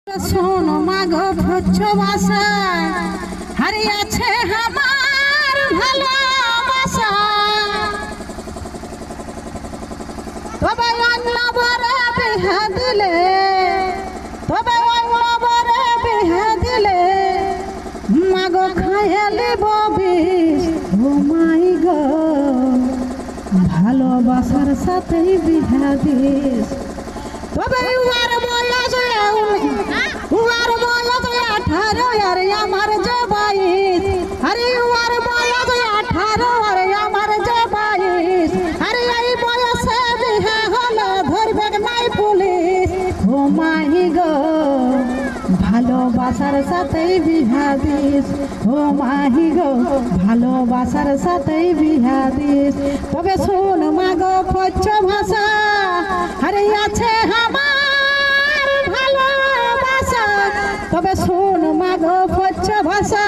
শোনো মাগো ভোজ্য ভাষা হারিয়েছে আমার ভালোবাসা, তবে অন্য বরে বিহা দিলে, তবে অন্য বরে বিহা দিলে মাগো খাইলে বিষ। ও মাই গো ভালোবাসার সাথেই বিহা দিস, তবে উয়ার বয়স উয়ার বয়স 18 আর আমার যে 22। আরে উয়ার বয়স 18 আর আমার যে 22। আরে এই বয়সে বিহা হলো ধরবে নাই পুলিশ। ও মাই গো ভালোবাসার সাথেই বিহা দিস। ও মাই গো ভালোবাসার সাথেই বিহা দিস। তবে শোন মাগো ভোজ্য ভাষা হারিয়েছে আমার ভালোবাসা, তবে শোন মাগো ভোজ্য ভাষা